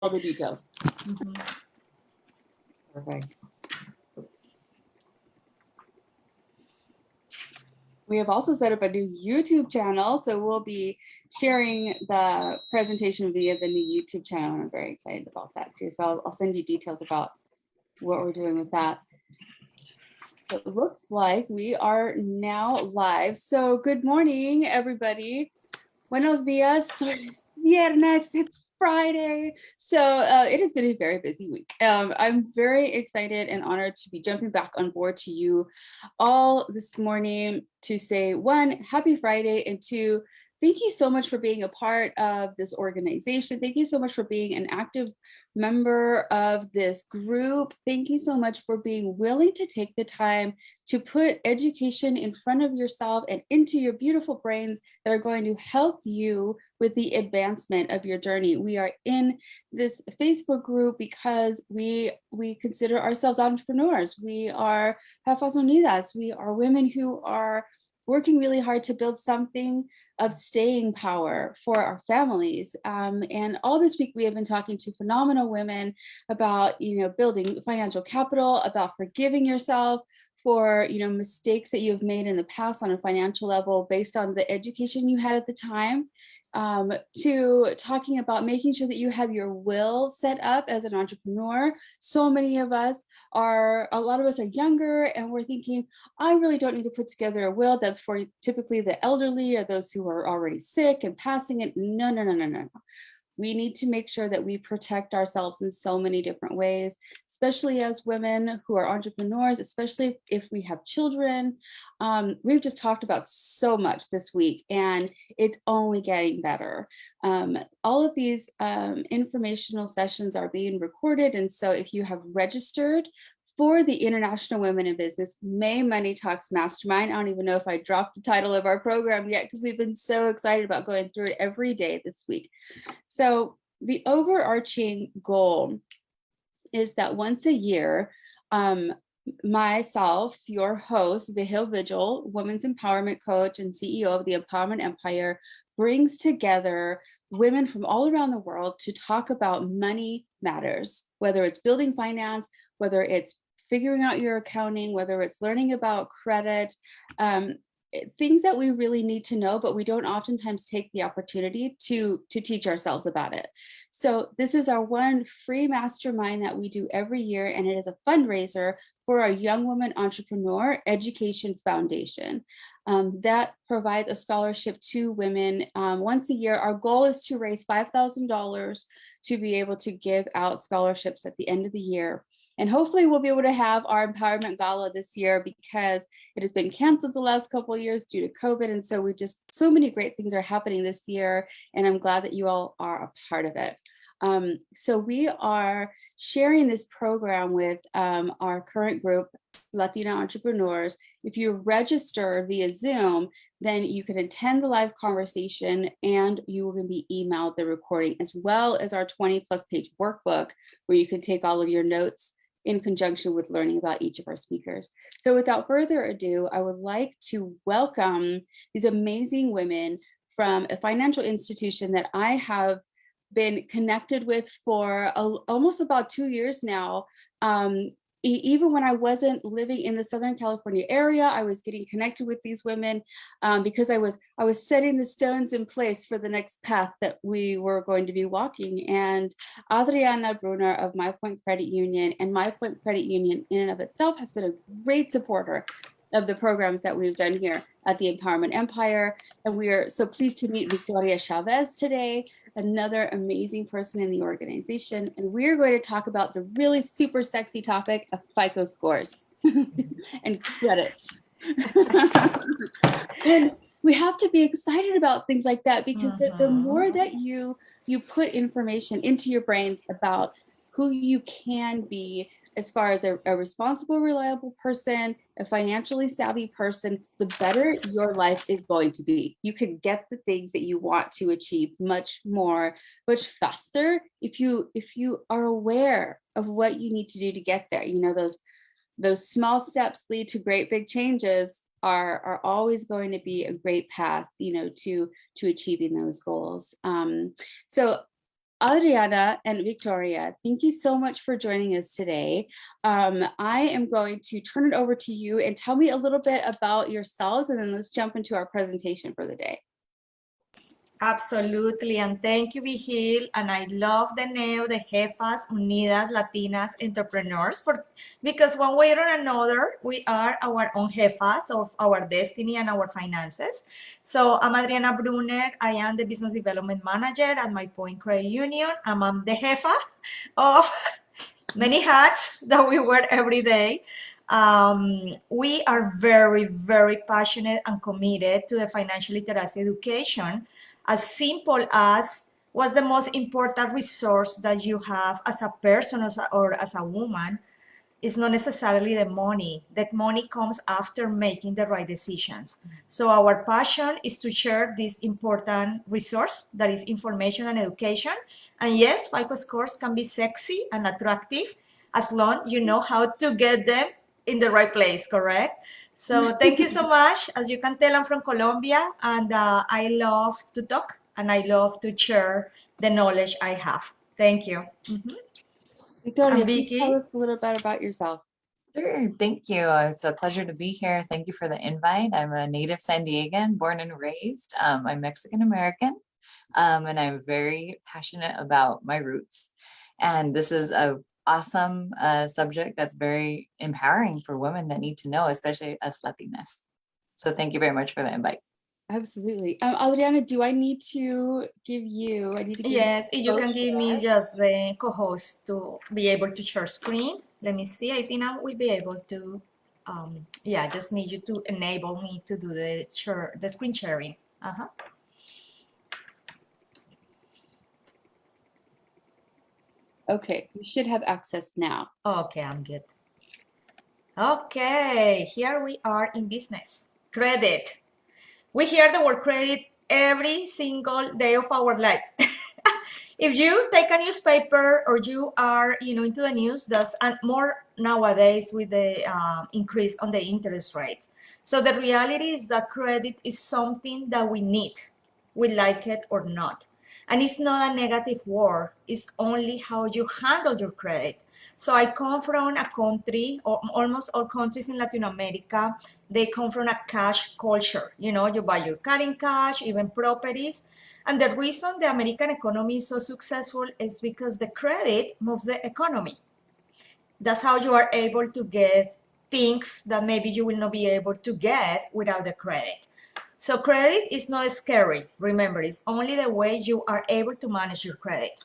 all the details. Mhm. Perfect. We have also set up a new YouTube channel, so we'll be sharing the presentation via the new YouTube channel, and I'm very excited about that too. So I'll send you details about what we're doing with that. It looks like we are now live. So good morning, everybody. Buenos días. Viernes, it's Friday. So it has been a very busy week. I'm very excited and honored to be jumping back on board to you all this morning to say, one, happy Friday, and two, thank you so much for being a part of this organization. Thank you so much for being an active member of this group. Thank you so much for being willing to take the time to put education in front of yourself and into your beautiful brains that are going to help you with the advancement of your journey. We are in this Facebook group because we consider ourselves entrepreneurs. We are Jefas Unidas. We are women who are working really hard to build something of staying power for our families. And all this week we have been talking to phenomenal women about, building financial capital, about forgiving yourself for, mistakes that you have made in the past on a financial level based on the education you had at the time, to talking about making sure that you have your will set up as an entrepreneur. So many of us a lot of us are younger and we're thinking, I really don't need to put together a will. That's for typically the elderly or those who are already sick and passing it. No. We need to make sure that we protect ourselves in so many different ways, especially as women who are entrepreneurs, especially if we have children. We've just talked about so much this week, and it's only getting better. All of these informational sessions are being recorded, and so if you have registered for the International Women in Business May Money Talks Mastermind. I don't even know if I dropped the title of our program yet because we've been so excited about going through it every day this week. So the overarching goal is that once a year, myself, your host, Vihil Vigil, women's empowerment coach and CEO of the Empowerment Empire, brings together women from all around the world to talk about money matters, whether it's building finance, whether it's figuring out your accounting, whether it's learning about credit, things that we really need to know, but we don't oftentimes take the opportunity to teach ourselves about it. So this is our one free mastermind that we do every year, and it is a fundraiser for our Young Women Entrepreneur Education Foundation that provides a scholarship to women once a year. Our goal is to raise $5,000 to be able to give out scholarships at the end of the year. And hopefully we'll be able to have our empowerment gala this year because it has been canceled the last couple of years due to COVID. And so so many great things are happening this year. And I'm glad that you all are a part of it. So we are sharing this program with our current group, Latina entrepreneurs. If you register via Zoom, then you can attend the live conversation and you will be emailed the recording, as well as our 20+ page workbook where you can take all of your notes in conjunction with learning about each of our speakers. So without further ado, I would like to welcome these amazing women from a financial institution that I have been connected with for almost about 2 years now. Even when I wasn't living in the Southern California area, I was getting connected with these women because I was setting the stones in place for the next path that we were going to be walking. And Adriana Brunner of My Point Credit Union, and My Point Credit Union in and of itself has been a great supporter of the programs that we've done here at the Empowerment Empire. And we are so pleased to meet Victoria Chavez today, another amazing person in the organization. And we're going to talk about the really super sexy topic of FICO scores and credit. And we have to be excited about things like that because the more that you put information into your brains about who you can be as far as a responsible, reliable person, a financially savvy person, the better your life is going to be. You can get the things that you want to achieve much faster if you are aware of what you need to do to get there. Those small steps lead to great big changes are always going to be a great path, to achieving those goals. So Adriana and Victoria, thank you so much for joining us today. I am going to turn it over to you and tell me a little bit about yourselves, and then let's jump into our presentation for the day. Absolutely, and thank you, Vihil. And I love the name, the Jefas Unidas Latinas Entrepreneurs, because one way or another, we are our own jefas of our destiny and our finances. So I'm Adriana Brunner. I am the Business Development Manager at My Point Credit Union. I'm the jefa of many hats that we wear every day. We are very, very passionate and committed to the financial literacy education, as simple as what's the most important resource that you have as a person or as a woman. Is not necessarily the money. That money comes after making the right decisions. So our passion is to share this important resource that is information and education. And yes, FICO scores can be sexy and attractive as long you know how to get them in the right place, correct? So thank you so much. As you can tell, I'm from Colombia, and I love to talk and I love to share the knowledge I have. Thank you. Victoria, please tell us a little bit about yourself. Sure, thank you. It's a pleasure to be here. Thank you for the invite. I'm a native San Diegan, born and raised. I'm Mexican American, and I'm very passionate about my roots. And this is a awesome subject that's very empowering for women that need to know, especially us Latinas. So thank you very much for the invite. Absolutely. Adriana, do I need to give you, yes, you can give me just the co-host to be able to share screen. Let me see. I think I will be able to, yeah, just need you to enable me to do the screen sharing. Okay, you should have access now. Okay, I'm good. Okay, here we are in business. Credit. We hear the word credit every single day of our lives. If you take a newspaper or you are, into the news, that's more nowadays with the increase on the interest rates. So the reality is that credit is something that we need, we like it or not. And it's not a negative word, it's only how you handle your credit. So I come from a country, or almost all countries in Latin America, they come from a cash culture. You buy your car in cash, even properties. And the reason the American economy is so successful is because the credit moves the economy. That's how you are able to get things that maybe you will not be able to get without the credit. So credit is not scary. Remember, it's only the way you are able to manage your credit.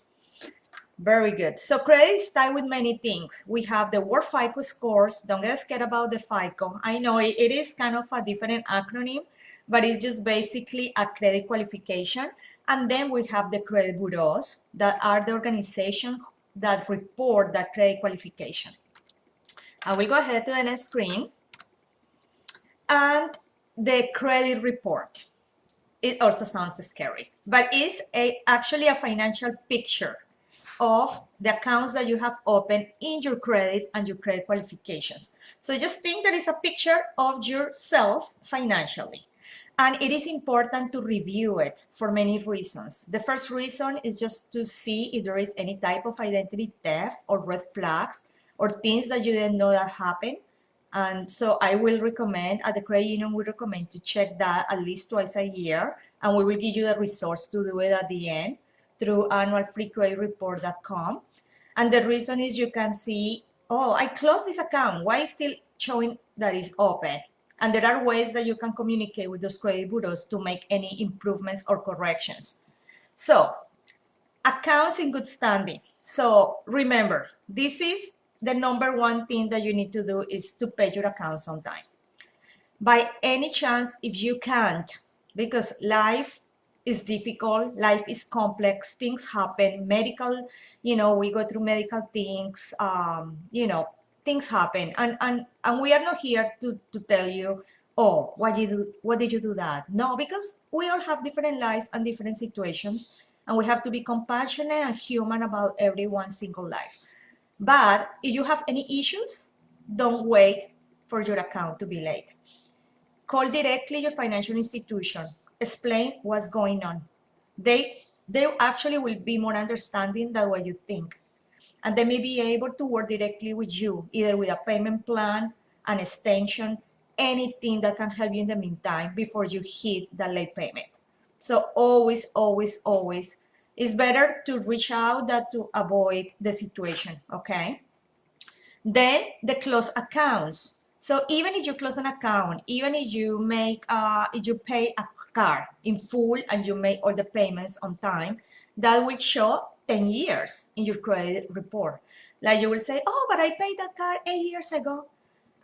Very good. So credit is tied with many things. We have the word FICO scores. Don't get scared about the FICO. I know it is kind of a different acronym, but it's just basically a credit qualification. And then we have the credit bureaus that are the organization that report that credit qualification. I will go ahead to the next screen. And the credit report. It also sounds scary, but it's actually a financial picture of the accounts that you have opened in your credit and your credit qualifications. So just think that it's a picture of yourself financially. And it is important to review it for many reasons. The first reason is just to see if there is any type of identity theft or red flags or things that you didn't know that happened. And so I will recommend, at the credit union, we recommend to check that at least twice a year. And we will give you the resource to do it at the end through annualfreecreditreport.com. And the reason is you can see, oh, I closed this account. Why is still showing that it's open? And there are ways that you can communicate with those credit bureaus to make any improvements or corrections. So accounts in good standing. So remember, this is the number one thing that you need to do is to pay your accounts on time. By any chance, if you can't, because life is difficult, life is complex, things happen, medical, we go through medical things, things happen. And we are not here to tell you, oh, what did you do that? No, because we all have different lives and different situations, and we have to be compassionate and human about every one single life. But if you have any issues, don't wait for your account to be late. Call directly your financial institution. Explain what's going on. They They actually will be more understanding than what you think. And they may be able to work directly with you, either with a payment plan, an extension, anything that can help you in the meantime before you hit the late payment. So always, always, always, it's better to reach out than to avoid the situation, okay? Then the close accounts. So even if you close an account, even if you if you pay a card in full and you make all the payments on time, that will show 10 years in your credit report. Like you will say, oh, but I paid that card 8 years ago.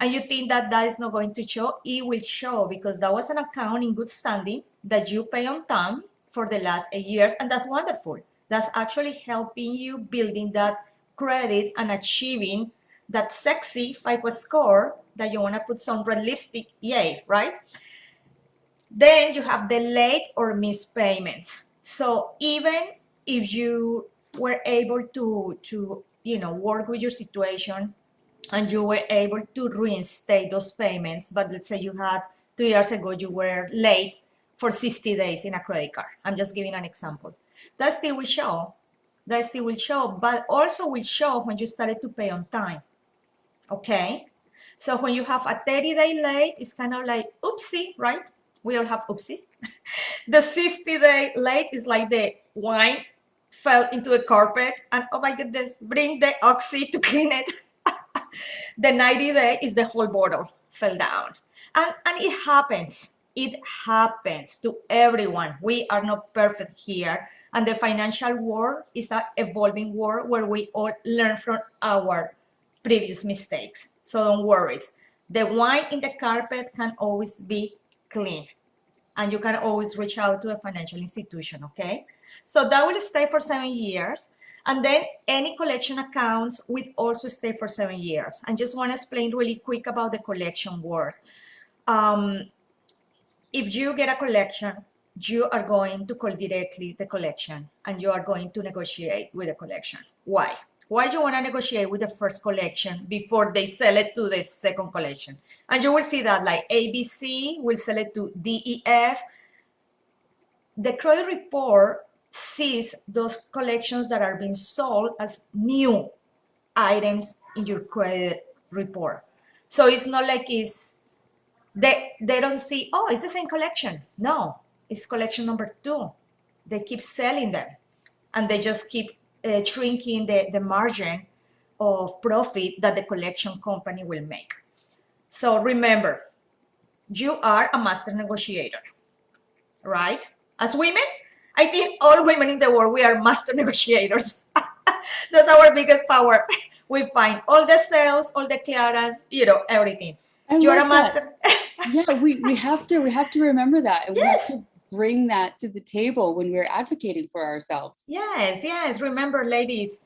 And you think that that is not going to show? It will show, because that was an account in good standing that you pay on time for the last 8 years. And that's wonderful. That's actually helping you building that credit and achieving that sexy FICO score that you want to put some red lipstick, yay, right? Then you have the late or missed payments. So even if you were able to work with your situation and you were able to reinstate those payments, but let's say you had 2 years ago, you were late for 60 days in a credit card. I'm just giving an example. That still will show. That still will show, but also will show when you started to pay on time. Okay? So when you have a 30-day late, it's kind of like oopsie, right? We all have oopsies. The 60-day late is like the wine fell into the carpet and oh my goodness, bring the oxy to clean it. The 90-day is the whole bottle fell down. And it happens. It happens to everyone. We are not perfect here. And the financial world is an evolving world where we all learn from our previous mistakes. So don't worry. The wine in the carpet can always be clean. And you can always reach out to a financial institution, okay? So that will stay for 7 years. And then any collection accounts will also stay for 7 years. And just want to explain really quick about the collection word. If you get a collection, you are going to call directly the collection and you are going to negotiate with the collection. Why? Why do you want to negotiate with the first collection before they sell it to the second collection? And you will see that like ABC will sell it to DEF. The credit report sees those collections that are being sold as new items in your credit report. So it's not like they don't see, oh, it's the same collection. No, it's collection number 2. They keep selling them and they just keep shrinking the margin of profit that the collection company will make. So remember, you are a master negotiator, right? As women, I think all women in the world, we are master negotiators. That's our biggest power. We find all the sales, all the clearance, everything. You're a master. Yeah, we have to remember that. And yes. We have to bring that to the table when we're advocating for ourselves. Yes. Remember, ladies,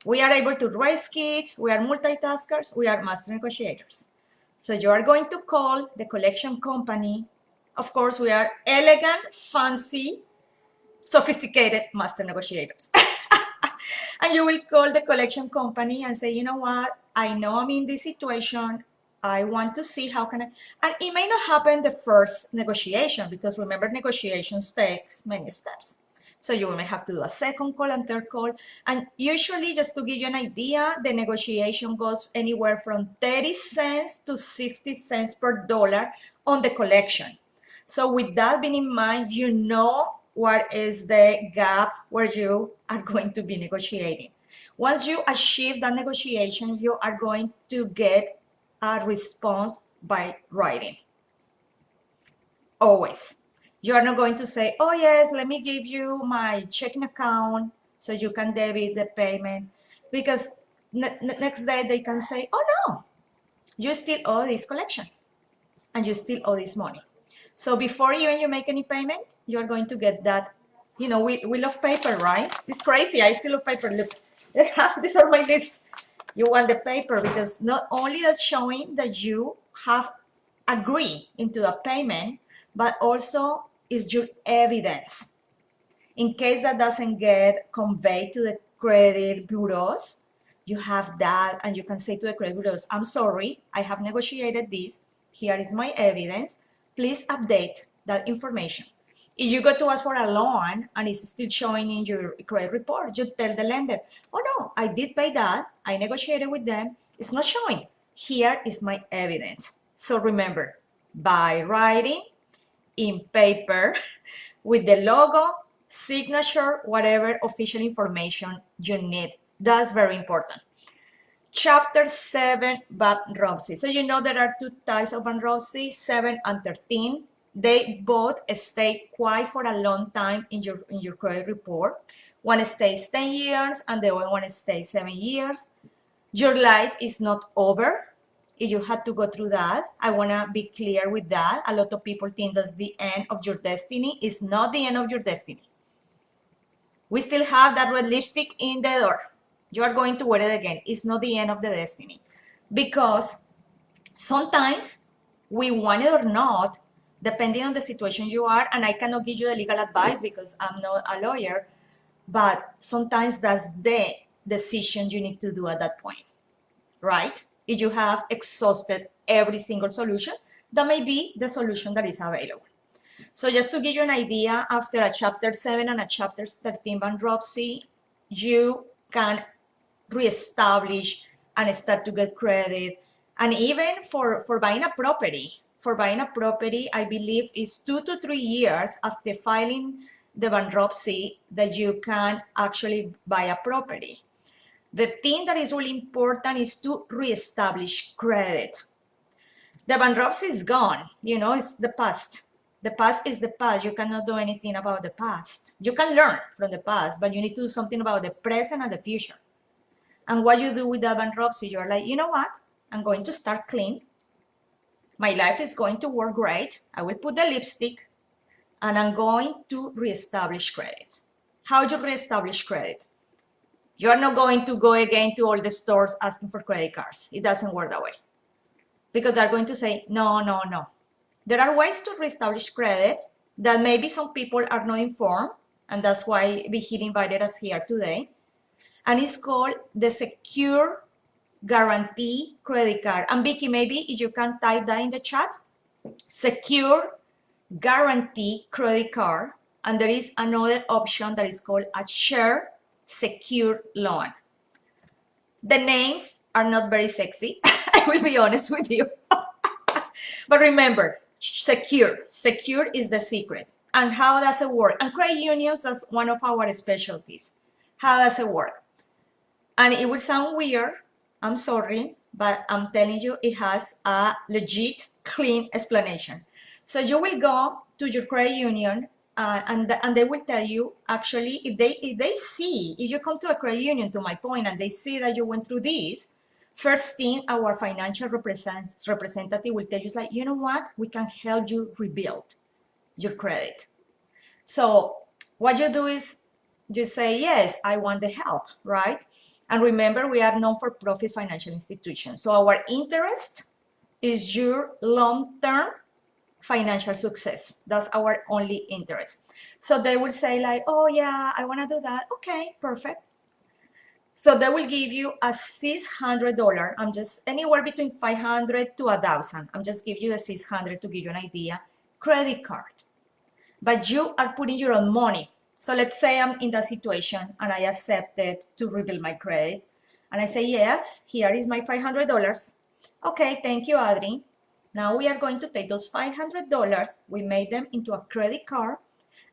we are able to raise kids. We are multitaskers. We are master negotiators. So you are going to call the collection company. Of course, we are elegant, fancy, sophisticated master negotiators. And you will call the collection company and say, you know what? I know I'm in this situation. I want to see how can I, and it may not happen the first negotiation because remember negotiations takes many steps. So you may have to do a second call and third call. And usually, just to give you an idea, the negotiation goes anywhere from 30 cents to 60 cents per dollar on the collection. So with that being in mind, you know what is the gap where you are going to be negotiating. Once you achieve that negotiation, you are going to get a response by writing. Always. You are not going to say, oh yes, let me give you my checking account so you can debit the payment, because next day they can say, oh no, you still owe this collection and you still owe this money. So before even you make any payment, you're going to get that. We love paper, right? It's crazy. I still love paper. Look, these are my lists. You want the paper because not only that's showing that you have agreed into the payment, but also is your evidence. In case that doesn't get conveyed to the credit bureaus, you have that and you can say to the credit bureaus, I'm sorry, I have negotiated this. Here is my evidence. Please update that information. If you go to ask for a loan and it's still showing in your credit report, you tell the lender, oh no, I did pay that. I negotiated with them. It's not showing. Here is my evidence. So remember, by writing in paper with the logo, signature, whatever official information you need. That's very important. Chapter 7, bankruptcy. So you know there are two types of bankruptcy, 7 and 13. They both stay quiet for a long time in your credit report. One stays 10 years and the other one stays 7 years. Your life is not over. If you had to go through that, I want to be clear with that. A lot of people think that's the end of your destiny. It's not the end of your destiny. We still have that red lipstick in the door. You are going to wear it again. It's not the end of the destiny. Because sometimes we want it or not, depending on the situation you are, and I cannot give you the legal advice because I'm not a lawyer, but sometimes that's the decision you need to do at that point, right? If you have exhausted every single solution, that may be the solution that is available. So just to give you an idea, after a chapter 7 and a chapter 13 bankruptcy, you can reestablish and start to get credit. And even for buying a property, I believe it's 2 to 3 years after filing the bankruptcy that you can actually buy a property. The thing that is really important is to reestablish credit. The bankruptcy is gone, it's the past. The past is the past. You cannot do anything about the past. You can learn from the past, but you need to do something about the present and the future. And what you do with that bankruptcy, you're like, you know what? I'm going to start clean. My life is going to work great. I will put the lipstick and I'm going to reestablish credit. How do you reestablish credit? You're not going to go again to all the stores asking for credit cards. It doesn't work that way. Because they're going to say, no, no, no. There are ways to reestablish credit that maybe some people are not informed, and that's why Vihil invited us here today. And it's called the Secure Guarantee Credit Card. And Vicky, maybe if you can type that in the chat, Secure Guarantee Credit Card. And there is another option that is called a Share Secure Loan. The names are not very sexy, I will be honest with you. But remember, secure is the secret. And how does it work? And credit unions, that's one of our specialties. How does it work? And it will sound weird, I'm sorry, but I'm telling you, it has a legit, clean explanation. So you will go to your credit union and they will tell you, actually, if you come to a credit union, to my point, and they see that you went through this, first thing our financial representative will tell you is like, you know what, we can help you rebuild your credit. So what you do is you say, yes, I want the help, right? And remember, we are non-for-profit financial institutions. So our interest is your long-term financial success. That's our only interest. So they will say like, oh yeah, I want to do that. Okay, perfect. So they will give you a $600. I'm just anywhere between 500 to 1,000. I'm just giving you a 600 to give you an idea. Credit card. But you are putting your own money. So let's say I'm in that situation and I accepted to rebuild my credit. And I say, yes, here is my $500. Okay, thank you, Adri. Now we are going to take those $500. We made them into a credit card.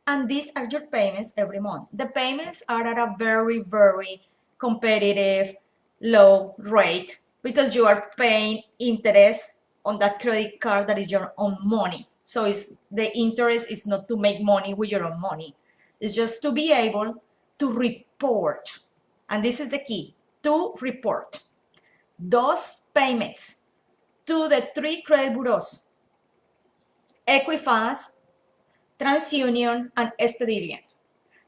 And these are your payments every month. The payments are at a very, very competitive, low rate because you are paying interest on that credit card that is your own money. So the interest is not to make money with your own money. It's just to be able to report. And this is the key, to report those payments to the 3 credit bureaus: Equifax, TransUnion, and Expedient.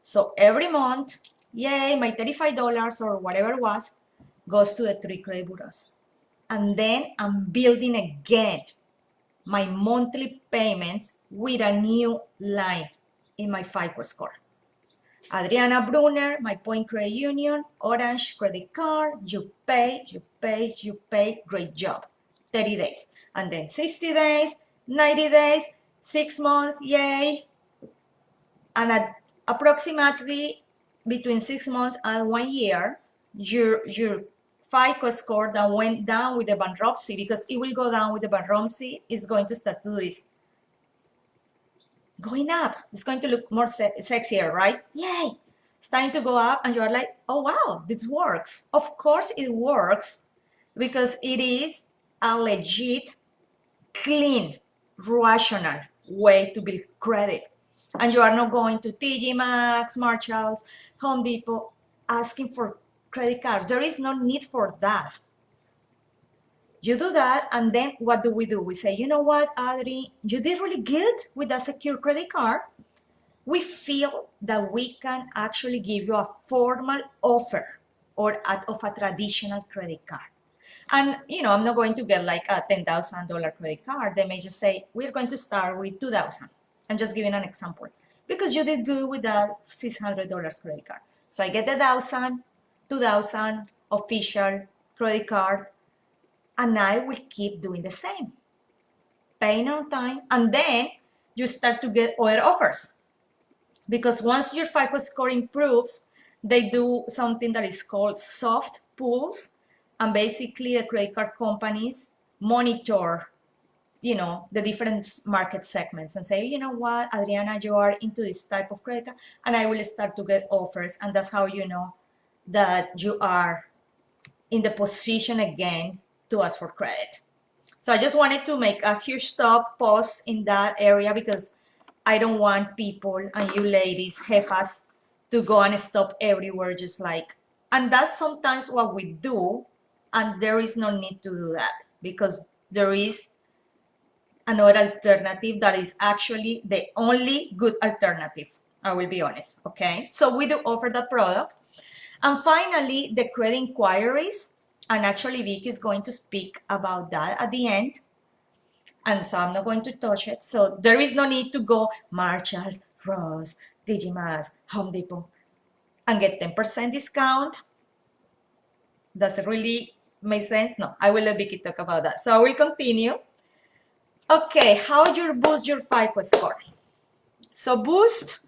So every month, yay, my $35 or whatever it was goes to the 3 credit bureaus. And then I'm building again my monthly payments with a new line in my FICO score. Adriana Brunner, my Point Credit Union, Orange credit card, you pay, great job. 30 days. And then 60 days, 90 days, 6 months, yay. And at approximately between 6 months and 1 year, your FICO score that went down with the bankruptcy, because it will go down with the bankruptcy, is going to start to do this. Going up. It's going to look more sexier, right? Yay! It's time to go up, and you're like, oh wow, this works. Of course it works, because it is a legit, clean, rational way to build credit. And you are not going to TJ Maxx, Marshalls, Home Depot, asking for credit cards. There is no need for that. You do that, and then what do? We say, you know what, Adri, you did really good with that secure credit card. We feel that we can actually give you a formal offer of a traditional credit card. And, you know, I'm not going to get like a $10,000 credit card. They may just say, we're going to start with $2,000. I'm just giving an example, because you did good with that $600 credit card. So I get the $2,000 official credit card, and I will keep doing the same, paying on time, and then you start to get other offers. Because once your FICO score improves, they do something that is called soft pulls, and basically the credit card companies monitor, you know, the different market segments and say, you know what, Adriana, you are into this type of credit card, and I will start to get offers, and that's how you know that you are in the position again to ask for credit. So I just wanted to make a huge pause in that area, because I don't want people, and you ladies, jefas, to go and stop everywhere just like, and that's sometimes what we do, and there is no need to do that, because there is another alternative that is actually the only good alternative. I will be honest, okay? So we do offer the product. And finally, the credit inquiries, and actually Vicky is going to speak about that at the end. And so I'm not going to touch it. So there is no need to go Marshalls, Ross, TJ Maxx, Home Depot, and get 10% discount. Does it really make sense? No, I will let Vicky talk about that. So I will continue. Okay, how do you boost your FICO score? So boost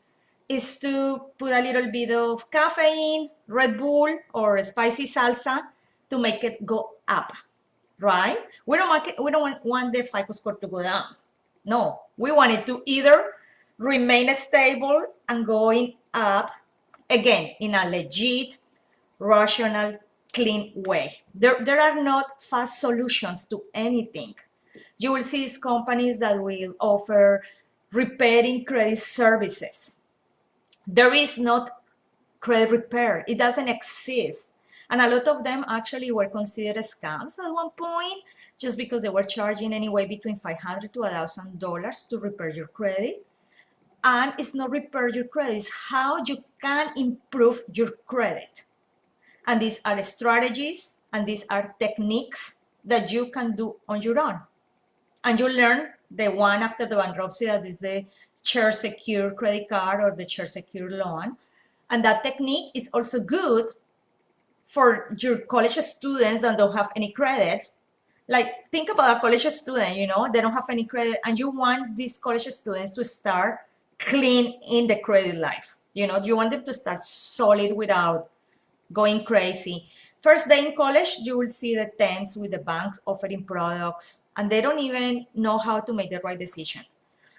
is to put a little bit of caffeine, Red Bull, or spicy salsa to make it go up, right? We don't want the FICO score to go down. No, we want it to either remain stable and going up, again, in a legit, rational, clean way. There are not fast solutions to anything. You will see these companies that will offer repairing credit services. There is not credit repair. It doesn't exist. And a lot of them actually were considered scams at one point, just because they were charging anywhere between $500 to $1,000 to repair your credit. And it's not repair your credit, it's how you can improve your credit. And these are strategies, and these are techniques that you can do on your own. And you learn the one after the bankruptcy, that is the share secure credit card or the share secure loan. And that technique is also good for your college students that don't have any credit. Like, think about a college student, you know, they don't have any credit, and you want these college students to start clean in the credit life. You know, you want them to start solid without going crazy. First day in college, you will see the tens with the banks offering products, and they don't even know how to make the right decision.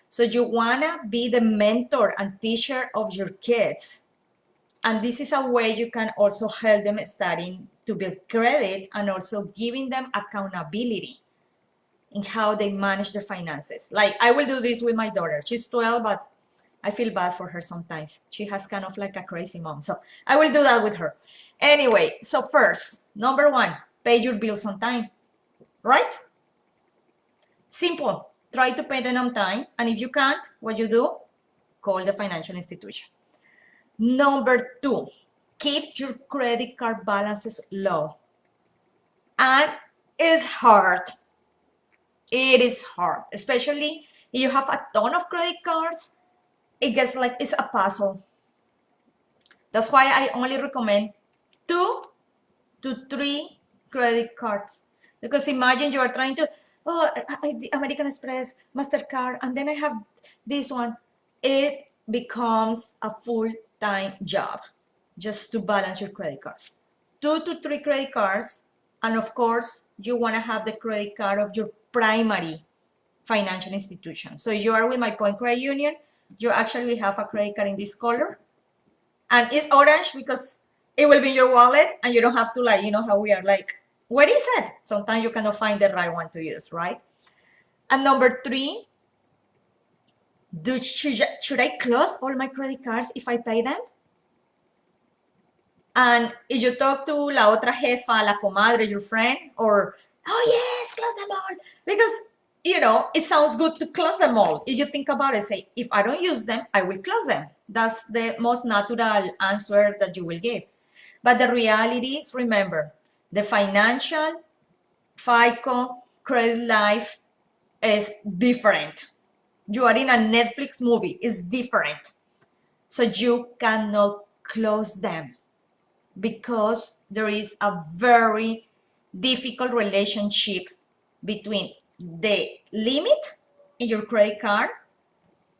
So you wanna be the mentor and teacher of your kids. And this is a way you can also help them starting to build credit, and also giving them accountability in how they manage their finances. Like, I will do this with my daughter. She's 12, but I feel bad for her sometimes. She has kind of like a crazy mom. So I will do that with her. Anyway, so first, number one, pay your bills on time, right? Simple. Try to pay them on time. And if you can't, what you do? Call the financial institution. Number two, keep your credit card balances low. And it's hard. It is hard, especially if you have a ton of credit cards. It gets like it's a puzzle. That's why I only recommend 2 to 3 credit cards. Because imagine you are trying to, American Express, MasterCard, and then I have this one. It becomes a full-time job just to balance your credit cards. 2 to 3 credit cards, and of course, you want to have the credit card of your primary financial institution. So you are with my Point Credit Union, you actually have a credit card in this color, and it's orange because it will be in your wallet, and you don't have to, like, you know how we are like, what is it? Sometimes you cannot find the right one to use, right? And number 3, should I close all my credit cards if I pay them? And if you talk to la otra jefa, la comadre, your friend, or, oh yes, close them all. Because, you know, it sounds good to close them all. If you think about it, say, if I don't use them, I will close them. That's the most natural answer that you will give. But the reality is, remember, the financial, Fico, credit life is different. You are in a Netflix movie, it's different. So you cannot close them because there is a very difficult relationship between the limit in your credit card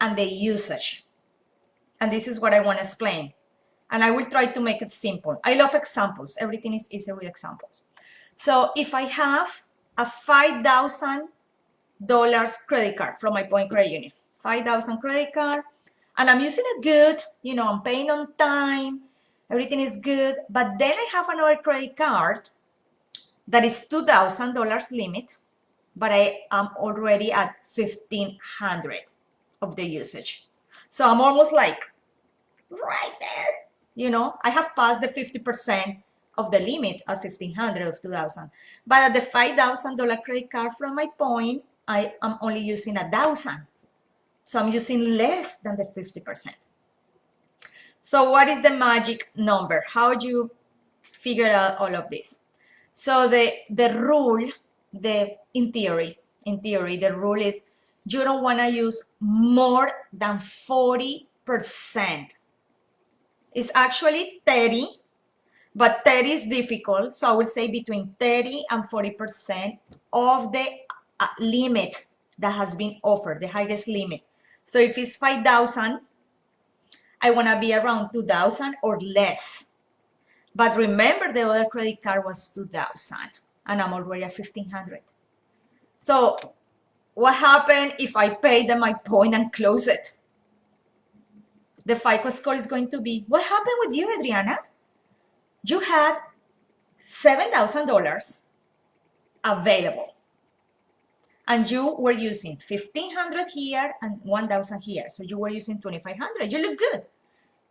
and the usage. And this is what I want to explain. And I will try to make it simple. I love examples. Everything is easy with examples. So if I have a $5,000 credit card from my Point Credit Union, 5,000 credit card, and I'm using it good, you know, I'm paying on time, everything is good, but then I have another credit card that is $2,000 limit, but I am already at 1,500 of the usage. So I'm almost like right there, you know, I have passed the 50% of the limit at 1,500 of 2,000. But at the $5,000 credit card from my Point, I am only using 1,000. So I'm using less than the 50%. So what is the magic number? How do you figure out all of this? So the rule, in theory, the rule is you don't want to use more than 40%. It's actually 30, but 30 is difficult. So I would say between 30 and 40% of the limit that has been offered, the highest limit. So if it's 5,000, I want to be around 2,000 or less. But remember, the other credit card was 2,000 and I'm already at 1,500. So what happened if I pay them my Point and close it? The FICO score is going to be, what happened with you, Adriana? You had $7,000 available. And you were using 1,500 here and 1,000 here. So you were using 2,500. You look good.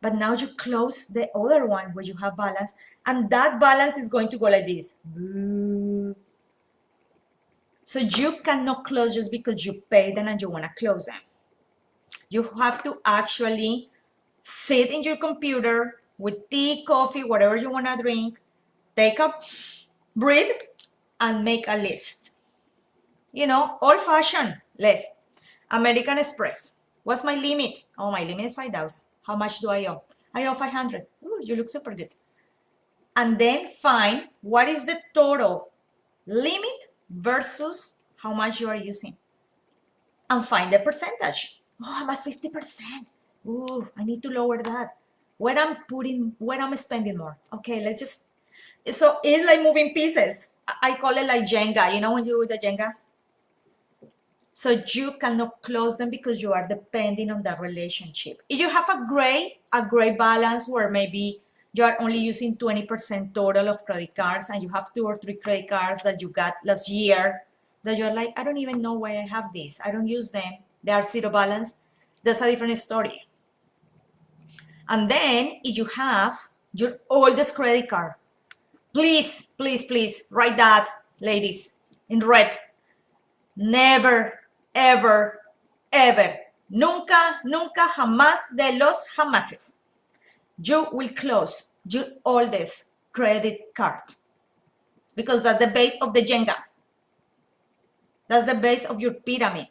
But now you close the other one where you have balance. And that balance is going to go like this. So you cannot close just because you pay them and you want to close them. You have to actually sit in your computer with tea, coffee, whatever you want to drink. Take a breathe and make a list. You know, old-fashioned list. American Express. What's my limit? Oh, my limit is 5,000. How much do I owe? I owe 500. Ooh, you look super good. And then find what is the total limit versus how much you are using. And find the percentage. Oh, I'm at 50%. Ooh, I need to lower that. Where I'm spending more. Okay, let's just, so it's like moving pieces. I call it like Jenga. You know when you do the Jenga? So you cannot close them because you are depending on that relationship. If you have a great balance where maybe you are only using 20% total of credit cards and you have 2 or 3 credit cards that you got last year that you're like, I don't even know why I have this. I don't use them. They are zero balance. That's a different story. And then if you have your oldest credit card, please, please, please write that, ladies, in red. Never, ever, ever, nunca, nunca, jamás de los jamases. You will close your oldest credit card because that's the base of the Jenga. That's the base of your pyramid.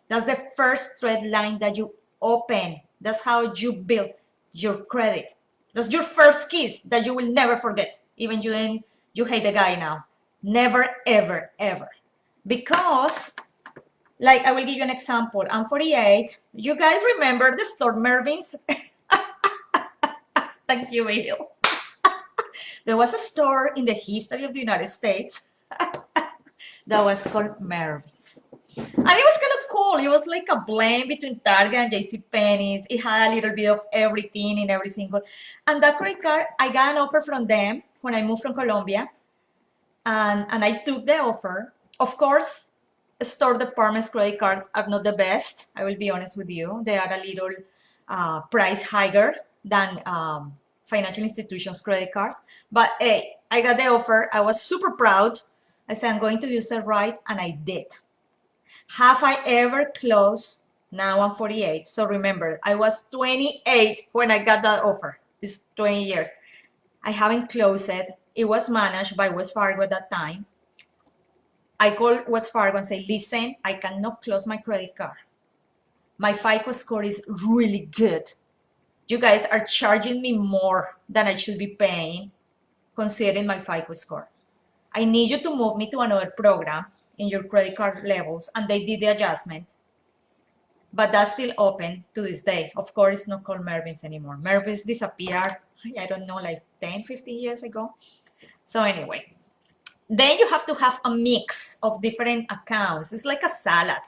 That's the first thread line that you open. That's how you build your credit. That's your first kiss that you will never forget. Even you hate the guy now. Never, ever, ever. Because Like, I will give you an example. I'm 48. You guys remember the store Mervin's? Thank you, Vihil. There was a store in the history of the United States that was called Mervin's. And it was kind of cool. It was like a blend between Target and JCPenney's. It had a little bit of everything in every single. And that credit card, I got an offer from them when I moved from Colombia. And I took the offer. Of course, store departments credit cards are not the best. I will be honest with you. They are a little price higher than financial institutions credit cards. But hey, I got the offer. I was super proud. I said, I'm going to use it right. And I did. Have I ever closed? Now I'm 48. So remember, I was 28 when I got that offer. It's 20 years. I haven't closed it. It was managed by Wells Fargo at that time. I called Wells Fargo and say, listen, I cannot close my credit card. My FICO score is really good. You guys are charging me more than I should be paying considering my FICO score. I need you to move me to another program in your credit card levels. And they did the adjustment. But that's still open to this day. Of course, it's not called Mervin's anymore. Mervin's disappeared, I don't know, like 10, 15 years ago. So anyway, then you have to have a mix of different accounts. It's like a salad.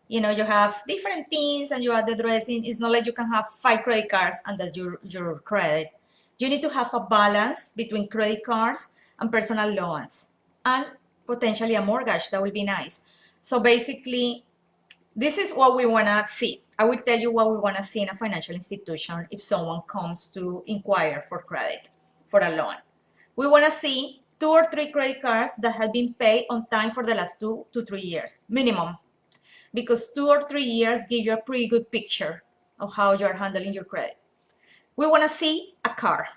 You know, you have different things and you add the dressing. It's not like you can have 5 credit cards and that's your credit. You need to have a balance between credit cards and personal loans and potentially a mortgage. That will be nice. So basically, this is what we want to see. I will tell you what we want to see in a financial institution if someone comes to inquire for credit, for a loan. We want to see 2 or 3 credit cards that have been paid on time for the last 2 to 3 years, minimum. Because 2 or 3 years give you a pretty good picture of how you're handling your credit. We want to see a car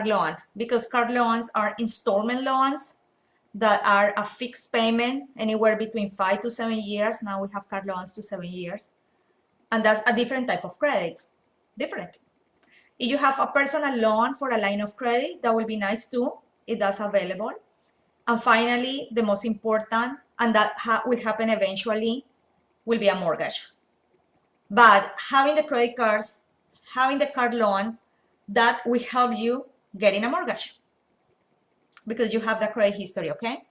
loan, because car loans are installment loans that are a fixed payment anywhere between 5 to 7 years. Now we have car loans to 7 years. And that's a different type of credit, different. If you have a personal loan for a line of credit, that will be nice too, if that's available. And finally, the most important, and that will happen eventually, will be a mortgage. But having the credit cards, having the car loan, that will help you getting a mortgage because you have the credit history, okay?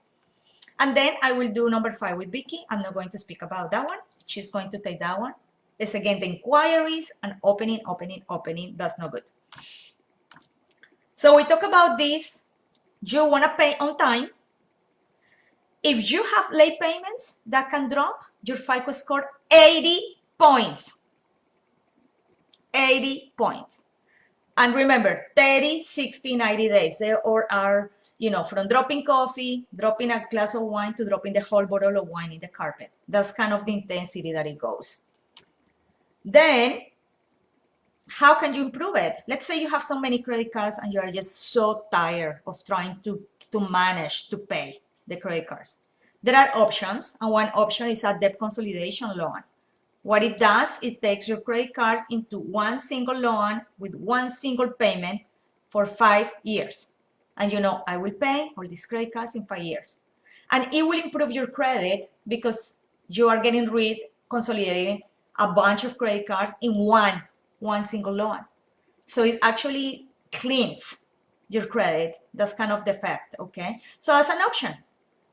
And then I will do number 5 with Vicky. I'm not going to speak about that one. She's going to take that one. It's again the inquiries and opening. That's not good. So we talk about this. You want to pay on time. If you have late payments, that can drop your FICO score 80 points. 80 points. And remember, 30, 60, 90 days. They all are, you know, from dropping coffee, dropping a glass of wine to dropping the whole bottle of wine in the carpet. That's kind of the intensity that it goes. Then, how can you improve it? Let's say you have so many credit cards and you are just so tired of trying to manage to pay the credit cards. There are options, and one option is a debt consolidation loan. What it does, it takes your credit cards into one single loan with one single payment for 5 years. And you know, I will pay all these credit cards in 5 years. And it will improve your credit because you are getting rid, consolidating a bunch of credit cards in one single loan. So it actually cleans your credit. That's kind of the fact, okay? So that's an option.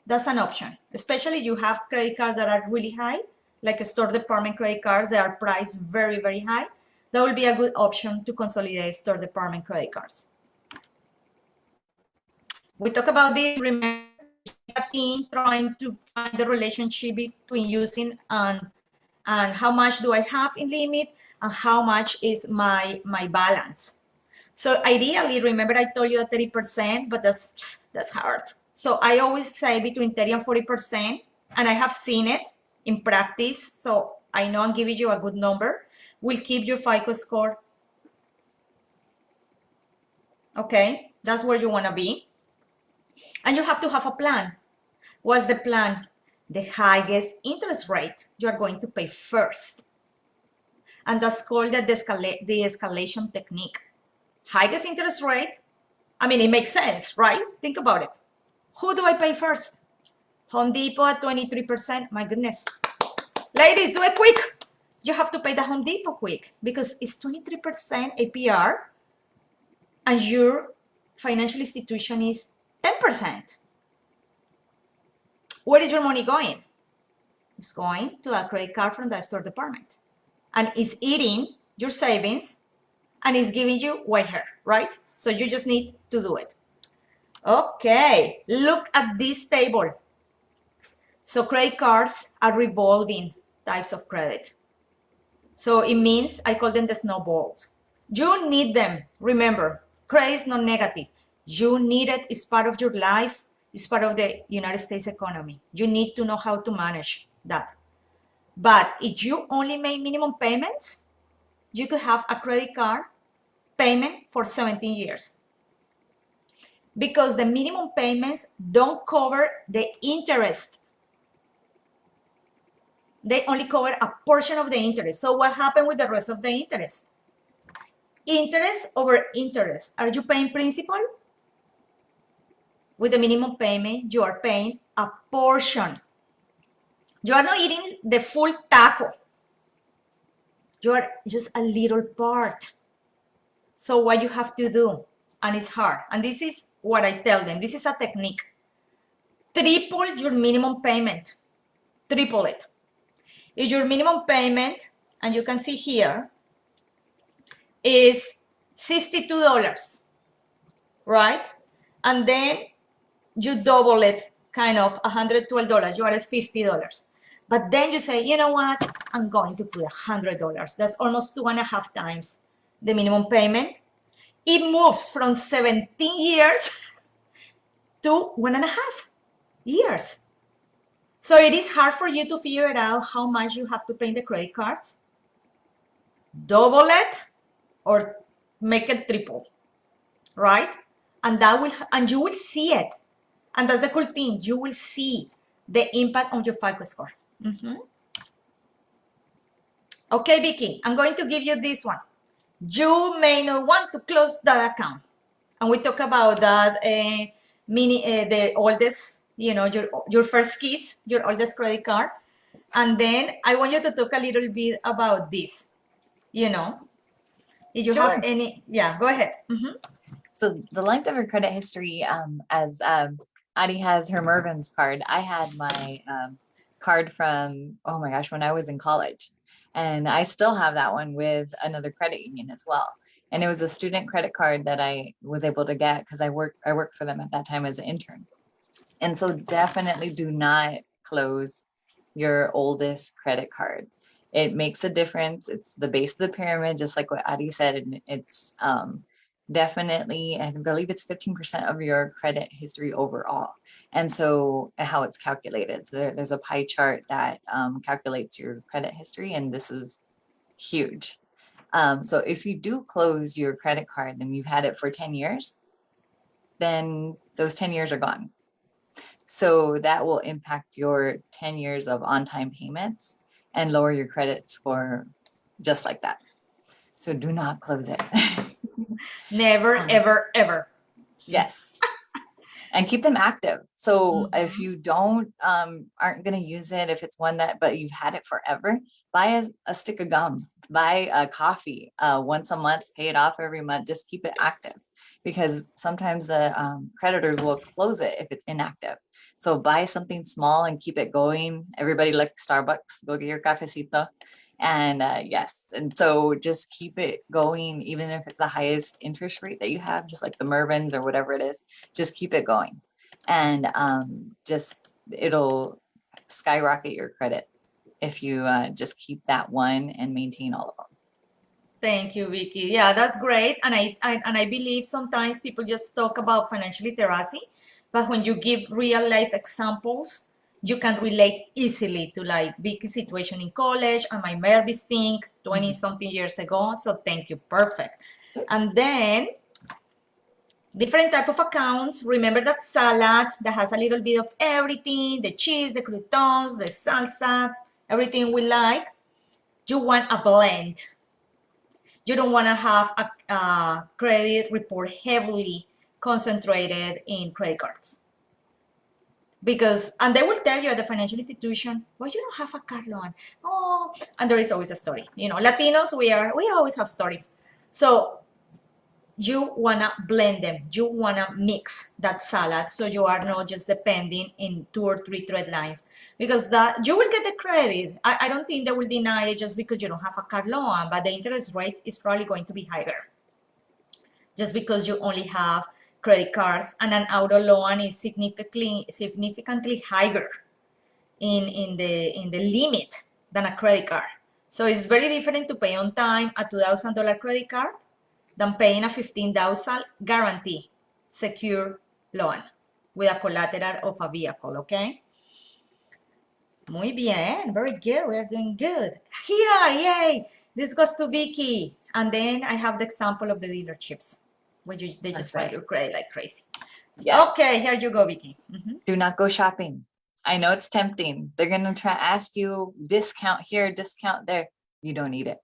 That's an option. Especially you have credit cards that are really high, like a store department credit cards that are priced very, very high. That will be a good option to consolidate store department credit cards. We talk about this, remember, a team trying to find the relationship between using and how much do I have in limit and how much is my balance. So ideally, remember I told you that 30%, but that's hard. So I always say between 30 and 40%, and I have seen it in practice, so I know I'm giving you a good number, will keep your FICO score. Okay, that's where you want to be. And you have to have a plan. What's the plan? The highest interest rate you are going to pay first. And that's called the de-escalation technique. Highest interest rate, I mean, it makes sense, right? Think about it. Who do I pay first? Home Depot at 23%. My goodness. Ladies, do it quick. You have to pay the Home Depot quick because it's 23% APR and your financial institution is 10%. Where is your money going? It's going to a credit card from the store department. And it's eating your savings and it's giving you white hair, right? So you just need to do it. Okay, look at this table. So credit cards are revolving types of credit. So it means I call them the snowballs. You need them. Remember, credit is not negative. You need it. It's part of your life. It's part of the United States economy. You need to know how to manage that. But if you only make minimum payments, you could have a credit card payment for 17 years. Because the minimum payments don't cover the interest. They only cover a portion of the interest. So what happened with the rest of the interest? Interest over interest. Are you paying principal? With the minimum payment, you are paying a portion. You are not eating the full taco. You are just a little part. So what you have to do, and it's hard, and this is what I tell them, this is a technique. Triple your minimum payment. Triple it. If your minimum payment, and you can see here, is $62, right? And then you double it, kind of $112, you are at $50. But then you say, you know what? I'm going to put $100. That's almost 2.5 times the minimum payment. It moves from 17 years to 1.5 years. So it is hard for you to figure out how much you have to pay in the credit cards. Double it or make it triple, right? And that will, and you will see it. And that's the cool thing. You will see the impact on your FICO score. Okay, Vicky, I'm going to give you this one. You may not want to close that account. And we talk about that the oldest, you know, your first kiss, your oldest credit card. And then I want you to talk a little bit about this, you know, if you have any, yeah, go ahead. So the length of her credit history, as Adi has her Mervin's card, I had my card from, oh my gosh, when I was in college. And I still have that one with another credit union as well. And it was a student credit card that I was able to get because I worked for them at that time as an intern. And so definitely do not close your oldest credit card. It makes a difference. It's the base of the pyramid, just like what Adi said. And it's definitely, I believe it's 15% of your credit history overall. And so how it's calculated. So there's a pie chart that calculates your credit history, and this is huge. So if you do close your credit card and you've had it for 10 years, then those 10 years are gone. So that will impact your 10 years of on-time payments and lower your credit score just like that. So do not close it. Never, ever, ever. Yes. And keep them active. So if you aren't going to use it, if it's one that, but you've had it forever, buy a stick of gum, buy a coffee once a month, pay it off every month, just keep it active, because sometimes the creditors will close it if it's inactive. So buy something small and keep it going. Everybody likes Starbucks, go get your cafecito. And yes, and so just keep it going, even if it's the highest interest rate that you have, just like the Mervyn's or whatever it is, just keep it going. And it'll skyrocket your credit if you just keep that one and maintain all of them. Thank you, Vicky. Yeah, that's great. And I believe sometimes people just talk about financial literacy, but when you give real life examples, you can relate easily to like Vicky's situation in college and my Mervis thing 20 something years ago. So thank you. Perfect. And then different type of accounts. Remember that salad that has a little bit of everything, the cheese, the croutons, the salsa, everything we like. You want a blend. You don't want to have a credit report heavily concentrated in credit cards. and they will tell you at the financial institution, why you don't have a car loan? Oh, and there is always a story. Latinos, we always have stories. So you wanna blend them. You wanna mix that salad so you are not just depending in 2 or 3 thread lines, because that you will get the credit. I don't think they will deny it just because you don't have a car loan, but the interest rate is probably going to be higher just because you only have credit cards, and an auto loan is significantly higher in the limit than a credit card. So it's very different to pay on time a $2,000 credit card than paying a $15,000 guarantee secure loan with a collateral of a vehicle, okay? Muy bien, very good, we're doing good. Here, yay, this goes to Vicky. And then I have the example of the dealerships, where they just write your credit like crazy. Yes. Okay, here you go, Vicky. Do not go shopping. I know it's tempting. They're going to try to ask you discount here, discount there. You don't need it.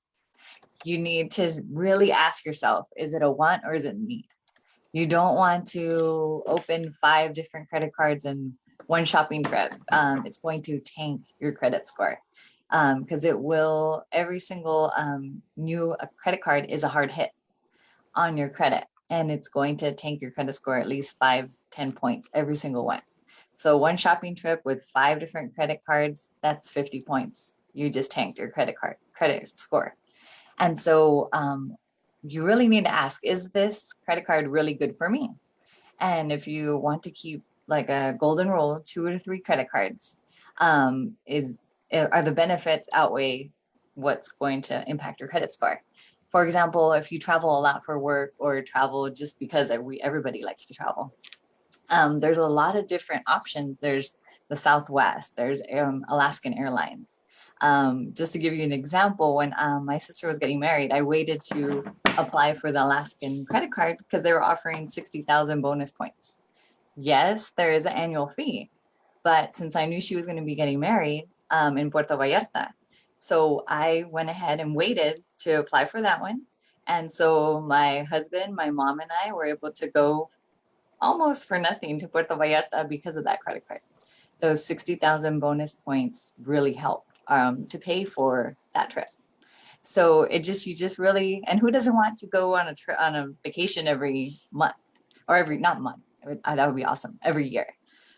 You need to really ask yourself, is it a want or is it a need? You don't want to open 5 different credit cards in one shopping trip. It's going to tank your credit score because it will, every single new credit card is a hard hit on your credit, and it's going to tank your credit score at least 5-10 points, every single one. So one shopping trip with 5 different credit cards, that's 50 points. You just tanked your credit score. And so you really need to ask, is this credit card really good for me? And if you want to keep like a golden rule, 2 or 3 credit cards, are the benefits outweigh what's going to impact your credit score? For example, if you travel a lot for work or travel just because everybody likes to travel, there's a lot of different options. There's the Southwest, there's Alaskan Airlines. Just to give you an example, when my sister was getting married, I waited to apply for the Alaskan credit card because they were offering 60,000 bonus points. Yes, there is an annual fee, but since I knew she was going to be getting married in Puerto Vallarta, so I went ahead and waited to apply for that one. And so my husband, my mom, and I were able to go almost for nothing to Puerto Vallarta because of that credit card. Those 60,000 bonus points really helped to pay for that trip. So you just really, and who doesn't want to go on a vacation every month, or not month, that would be awesome, every year.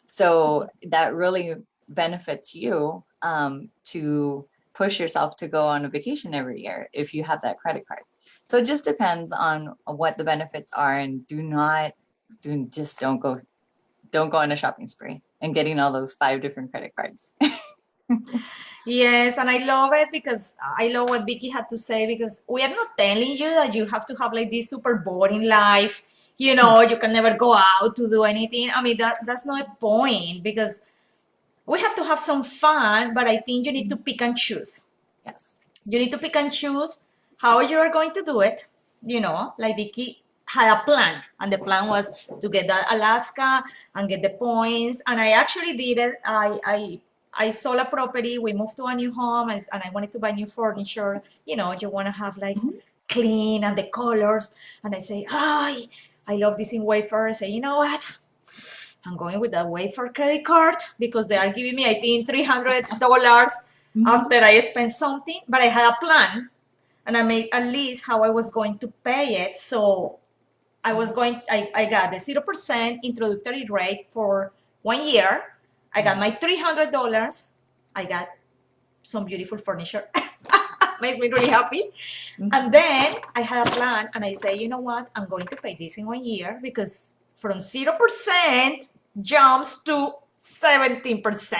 So that really benefits you to push yourself to go on a vacation every year if you have that credit card. So it just depends on what the benefits are, and don't go on a shopping spree and getting all those 5 different credit cards. Yes, and I love it because I love what Vicky had to say, because we are not telling you that you have to have like this super boring life, you can never go out to do anything. I mean, that's not a point, because we have to have some fun, but I think you need to pick and choose. Yes. You need to pick and choose how you are going to do it. Like Vicky had a plan, and the plan was to get that Alaska and get the points. And I actually did it. I sold a property. We moved to a new home, and I wanted to buy new furniture. You want to have like clean and the colors. And I say, I love this in Wayfair. I say, you know what? I'm going with that Wayfair credit card because they are giving me, I think, $300 after I spent something. But I had a plan, and I made a list how I was going to pay it. So I got the 0% introductory rate for 1 year. I got my $300. I got some beautiful furniture. Makes me really happy. And then I had a plan, and I say, you know what? I'm going to pay this in 1 year, because from 0% jumps to 17%.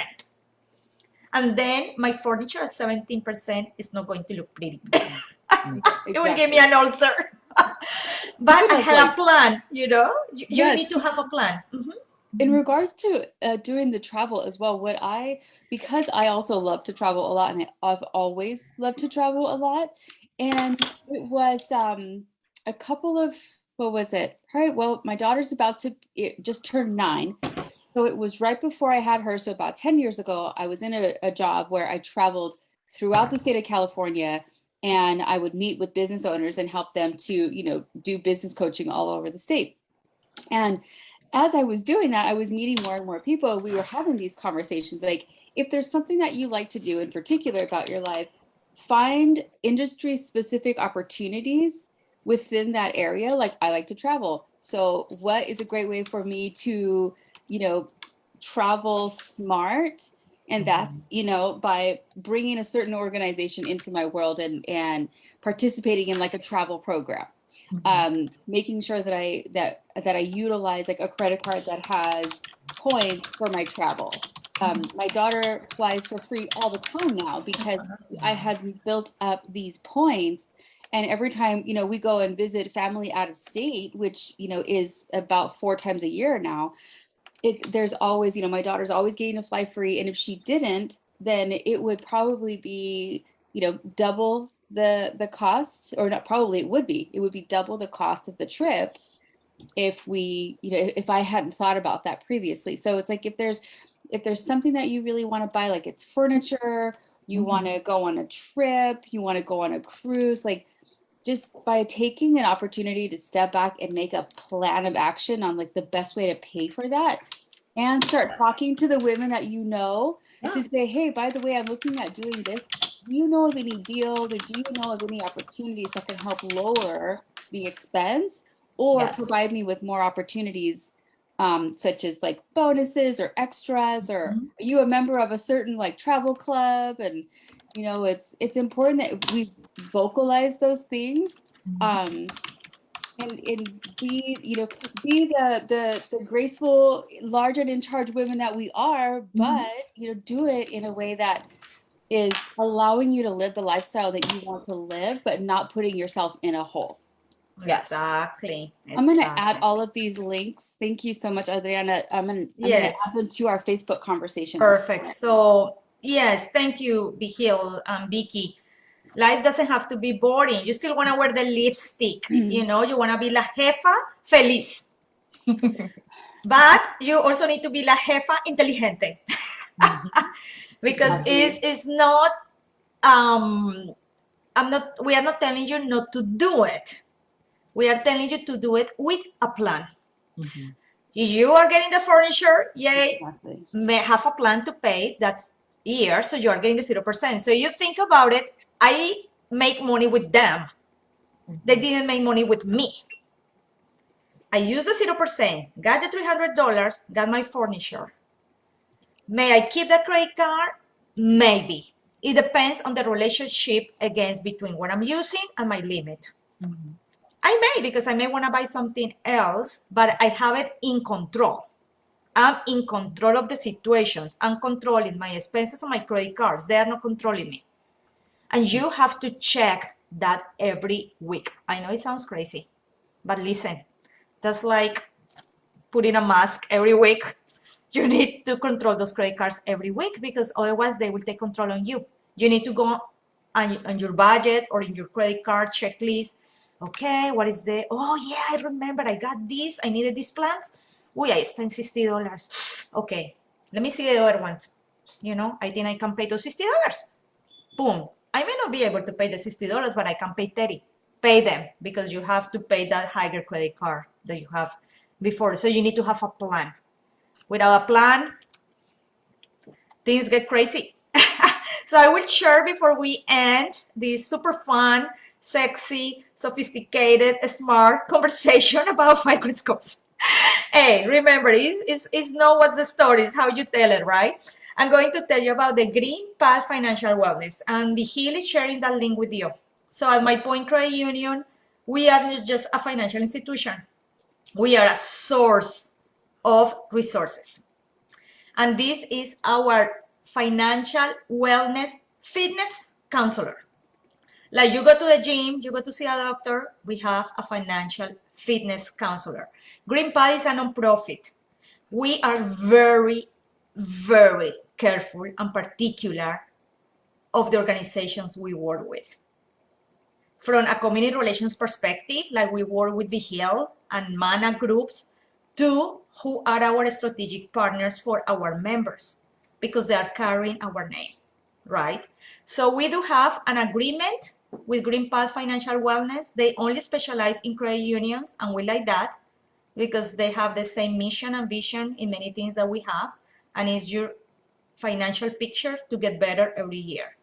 And then my furniture at 17% is not going to look pretty. It will give me an ulcer. But I had a plan, you need to have a plan. In regards to doing the travel as well, because I also love to travel a lot, and I've always loved to travel a lot. And it was a couple of, what was it? All right, well, my daughter's about to just turn 9. So it was right before I had her. So about 10 years ago, I was in a job where I traveled throughout the state of California, and I would meet with business owners and help them to, do business coaching all over the state. And as I was doing that, I was meeting more and more people. We were having these conversations. Like, if there's something that you like to do in particular about your life, find industry specific opportunities within that area. Like, I like to travel. So what is a great way for me to, travel smart? And that's, by bringing a certain organization into my world and participating in like a travel program. Making sure that I utilize like a credit card that has points for my travel. My daughter flies for free all the time now because I had built up these points. And every time, we go and visit family out of state, which, is about 4 times a year now, there's always, my daughter's always getting to fly free. And if she didn't, then it would probably be, double the cost, or not probably, it would be double the cost of the trip if if I hadn't thought about that previously. So it's like, if there's something that you really want to buy, like it's furniture, you want to go on a trip, you want to go on a cruise, like just by taking an opportunity to step back and make a plan of action on like the best way to pay for that, and start talking to the women that to say, hey, by the way, I'm looking at doing this. Do you know of any deals, or do you know of any opportunities that can help lower the expense or provide me with more opportunities, such as like bonuses or extras, or are you a member of a certain like travel club? And it's important that we vocalize those things, and be the graceful, large and in charge women that we are, but do it in a way that is allowing you to live the lifestyle that you want to live, but not putting yourself in a hole. Yes. Exactly. I'm going to add all of these links. Thank you so much, Adriana. I'm going to add them to our Facebook conversation. Perfect. So yes, thank you, Vihil and Vicky. Life doesn't have to be boring. You still want to wear the lipstick. You want to be la jefa feliz. But you also need to be la jefa inteligente. Because it's not, we are not telling you not to do it. We are telling you to do it with a plan. If you are getting the furniture, yay, may have a plan to pay that year, so you are getting the 0%. So you think about it, I make money with them. They didn't make money with me. I used the 0%, got the $300, got my furniture. May I keep the credit card? Maybe. It depends on the relationship between what I'm using and my limit. I may, because I may want to buy something else, but I have it in control. I'm in control of the situations. I'm controlling my expenses on my credit cards. They are not controlling me. And you have to check that every week. I know it sounds crazy, but listen, that's like putting a mask every week. You need to control those credit cards every week, because otherwise they will take control on you. You need to go on your budget or in your credit card checklist. Okay, what is oh yeah, I remember I got this, I needed these plans. Oh, I spent $60. Okay, let me see the other ones. I think I can pay those $60. Boom. I may not be able to pay the $60, but I can pay 30. Pay them, because you have to pay that higher credit card that you have before. So you need to have a plan. Without a plan, things get crazy. So I will share before we end this super fun, sexy, sophisticated, smart conversation about FICO scores. Hey, remember, it's not what's the story, it's how you tell it, right? I'm going to tell you about the Green Path Financial Wellness, and Vihil is sharing that link with you. So at My Point Credit Union, we are not just a financial institution. We are a source of resources. And this is our financial wellness fitness counselor. Like you go to the gym, you go to see a doctor, we have a financial fitness counselor. Green Path is a nonprofit. We are very, very careful and particular of the organizations we work with. From a community relations perspective, like we work with Vigil and MANA groups, to who are our strategic partners for our members, because they are carrying our name, right? So we do have an agreement with Green Path Financial Wellness. They only specialize in credit unions, and we like that. because they have the same mission and vision in many things that we have, and it's your financial picture to get better every year.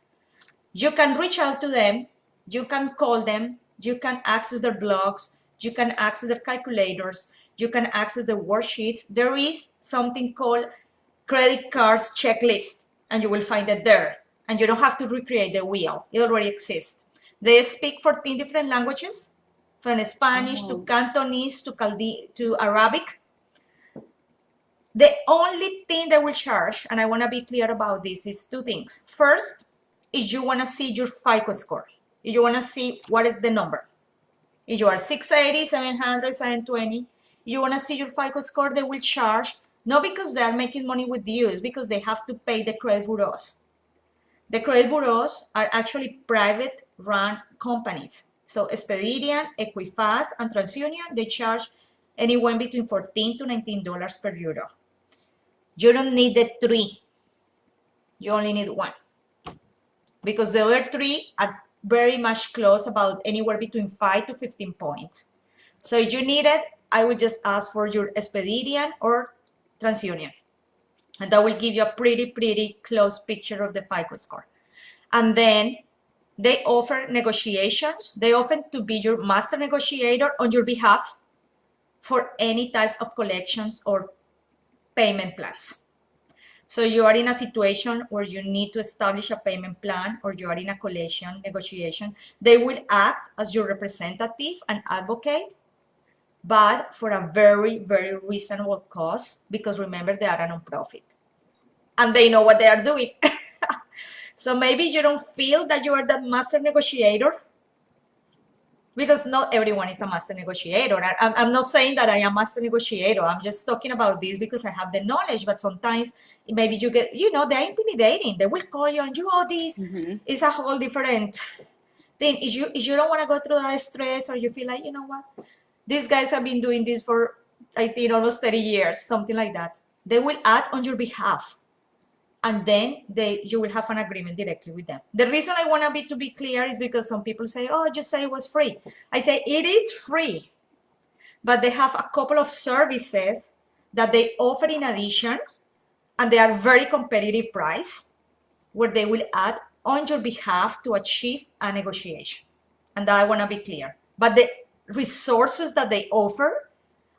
You can reach out to them, you can call them, you can access their blogs, you can access their calculators, you can access the worksheets. There is something called credit cards checklist, and you will find it there. And you don't have to recreate the wheel. It already exists. They speak 14 different languages, from Spanish to Cantonese to Arabic. The only thing they will charge, and I want to be clear about this, is two things. First, if you want to see your FICO score, if you want to see what is the number. If you are 680, 700, 720, you want to see your FICO score, they will charge, not because they are making money with you, it's because they have to pay the credit bureaus. The credit bureaus are actually private run companies. So Expedition, Equifax, and TransUnion, they charge anywhere between $14 to $19 per euro. You don't need the three. You only need one. Because the other three are very much close, about anywhere between 5 to 15 points. So if you need it, I would just ask for your Expedition or TransUnion. And that will give you a pretty close picture of the FICO score. And then they offer negotiations. They offer to be your master negotiator on your behalf for any types of collections or payment plans. So you are in a situation where you need to establish a payment plan, or you are in a collection negotiation. They will act as your representative and advocate, but for a very reasonable cost, because remember, they are a nonprofit and they know what they are doing. So maybe you don't feel that you are the master negotiator, because not everyone is a master negotiator. I'm not saying that I am a master negotiator. I'm just talking about this because I have the knowledge, but sometimes maybe you get, they're intimidating. They will call you and you, this is a whole different thing. If you don't want to go through that stress, or you feel like, you know what, these guys have been doing this for, I think, almost 30 years, something like that. They will act on your behalf. And then you will have an agreement directly with them. The reason I want to be clear is because some people say, just say it was free. I say it is free, but they have a couple of services that they offer in addition, and they are very competitive price, where they will add on your behalf to achieve a negotiation. And that I want to be clear. But the resources that they offer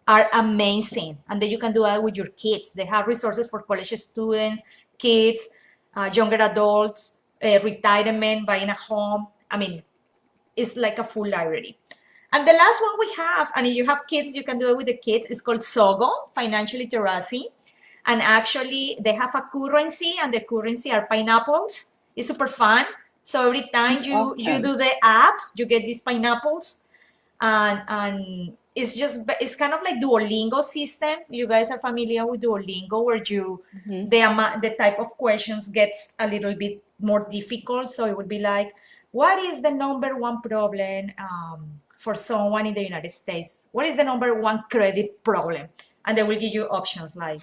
are amazing. And then you can do that with your kids. They have resources for college students, kids, younger adults, retirement, buying a home. I mean, it's like a full library. And the last one we have, and if you have kids, you can do it with the kids, it's called Sogo, Financial Literacy. And actually, they have a currency, and the currency are pineapples. It's super fun. So every time you do the app, you get these pineapples. And it's kind of like Duolingo system. You guys are familiar with Duolingo, where the type of questions gets a little bit more difficult. So it would be like, what is the number one problem for someone in the United States? What is the number one credit problem? And they will give you options like,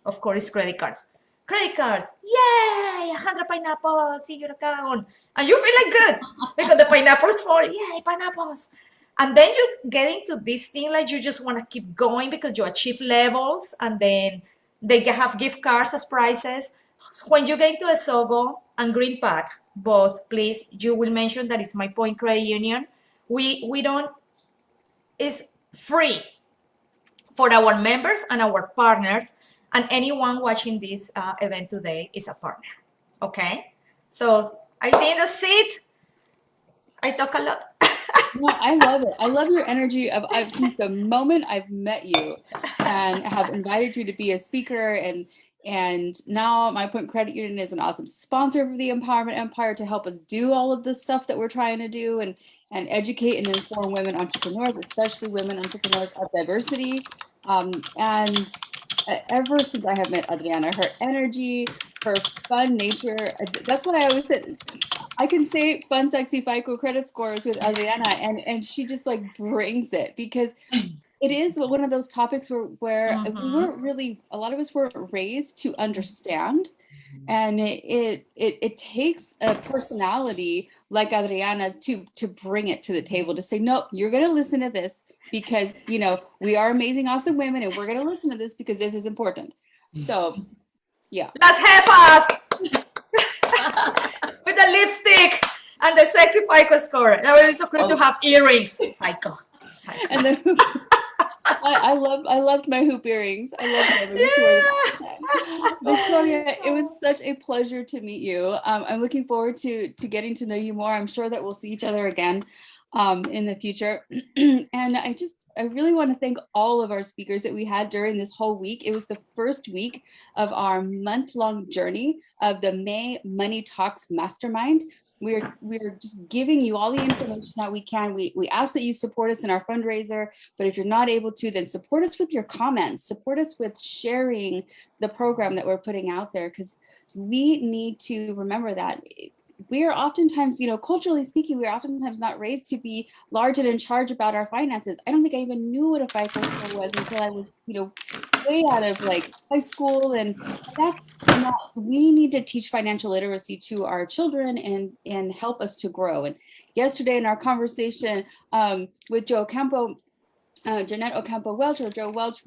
of course, credit cards. Credit cards, yay, 100 pineapples in your account. And you feel like good because the pineapples fall, yay, pineapples. And then you get into this thing like you just want to keep going because you achieve levels, and then they have gift cards as prizes. So when you get into a Sogo and Green Path, both, please, you will mention that it's My Point Credit Union. We don't, it's free for our members and our partners, and anyone watching this event today is a partner, okay? So I think that's it. I talk a lot. No, I love it. I love your energy since the moment I've met you and have invited you to be a speaker, and now My Point Credit Union is an awesome sponsor of the Empowerment Empire to help us do all of the stuff that we're trying to do and educate and inform women entrepreneurs, especially women entrepreneurs of diversity. And ever since I have met Adriana, her energy, her fun nature, that's what I always said. I can say fun, sexy FICO credit scores with Adriana, and she just like brings it, because it is one of those topics where we weren't really, a lot of us weren't raised to understand. And it takes a personality like Adriana to bring it to the table, to say, no, you're going to listen to this. because, you know, we are amazing, awesome women, and we're going to listen to this because this is important. So, yeah. Let's have us with the lipstick and the sexy FICO score. That would be so cool to have earrings. FICO. And then I loved my hoop earrings. I loved them. Yeah. Victoria, it was such a pleasure to meet you. I'm looking forward to getting to know you more. I'm sure that we'll see each other again in the future. And I really want to thank all of our speakers that we had during this whole week. It was the first week of our month-long journey of the May Money Talks Mastermind. We're just giving you all the information that we can. We ask that you support us in our fundraiser, but if you're not able to, then support us with your comments, support us with sharing the program that we're putting out there, because we need to remember that we are oftentimes, you know, culturally speaking, we are oftentimes not raised to be large and in charge about our finances. I don't think I even knew what a FICO score was until I was, you know, way out of like high school. And that's not, we need to teach financial literacy to our children and help us to grow. And yesterday in our conversation with Jeanette Ocampo Welch, or Joe Welch,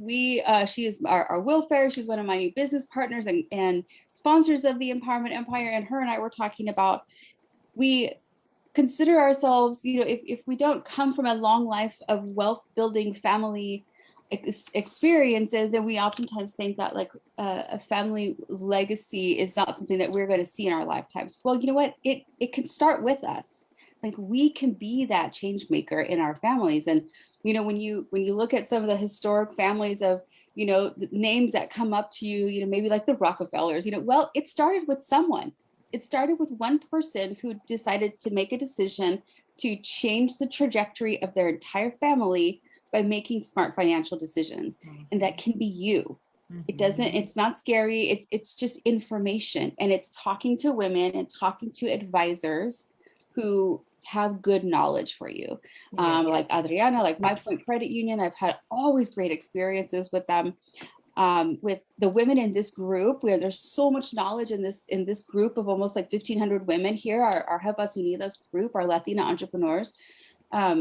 she is our Will Fair. She's one of my new business partners and sponsors of the Empowerment Empire. And her and I were talking about, we consider ourselves, you know, if we don't come from a long life of wealth building family experiences, then we oftentimes think that like a family legacy is not something that we're going to see in our lifetimes. Well, you know what? It can start with us. Like we can be that change maker in our families. And you know, when you look at some of the historic families of, you know, the names that come up to you, you know, maybe like the Rockefellers, you know, well, it started with someone. It started with one person who decided to make a decision to change the trajectory of their entire family by making smart financial decisions. And that can be you. It's not scary. It's just information. And it's talking to women and talking to advisors who have good knowledge for you. Like Adriana, like My Point Credit Union, I've had always great experiences with them. With the women in this group, where there's so much knowledge in this group of almost like 1,500 women here, our Jefas Unidas group, our Latina entrepreneurs.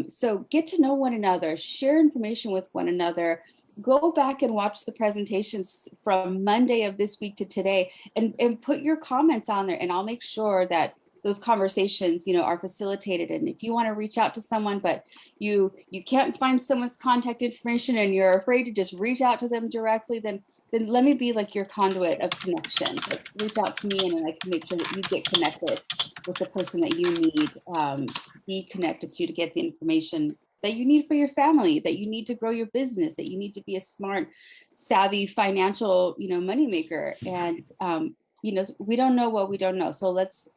So get to know one another, share information with one another, go back and watch the presentations from Monday of this week to today and put your comments on there, and I'll make sure that those conversations, you know, are facilitated. And if you want to reach out to someone, but you can't find someone's contact information and you're afraid to just reach out to them directly, then let me be like your conduit of connection. Like, reach out to me and then I can make sure that you get connected with the person that you need to be connected to get the information that you need for your family, that you need to grow your business, that you need to be a smart, savvy financial, you know, moneymaker. And you know, we don't know what we don't know. So let's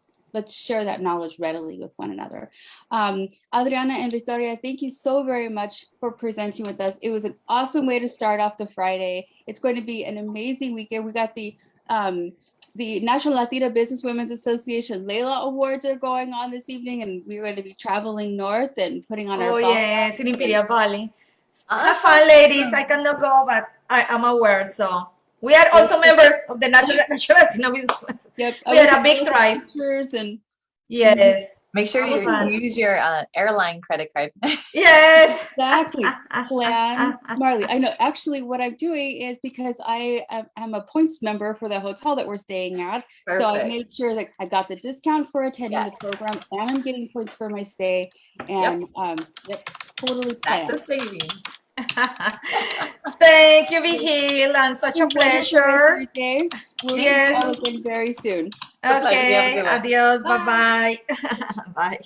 share that knowledge readily with one another. Adriana and Victoria, thank you so very much for presenting with us. It was an awesome way to start off the Friday. It's going to be an amazing weekend. We got the National Latina Business Women's Association Layla Awards are going on this evening, and we're going to be traveling north and putting on our yes, in Imperial Valley. Have fun, ladies. I cannot go, but I'm aware. So we are also members of the National Latina Business. Yep. We are a big tribe. And yes. Make sure you use your airline credit card. Yes. Exactly. Plan. Marley, I know. Actually, what I'm doing is because I am a points member for the hotel that we're staying at. Perfect. So I made sure that I got the discount for attending the program, and I'm getting points for my stay. And totally planned. That's the savings. Thank you, Vihil, and such a pleasure. We'll see you all again very soon. Okay, adios, bye-bye. Bye.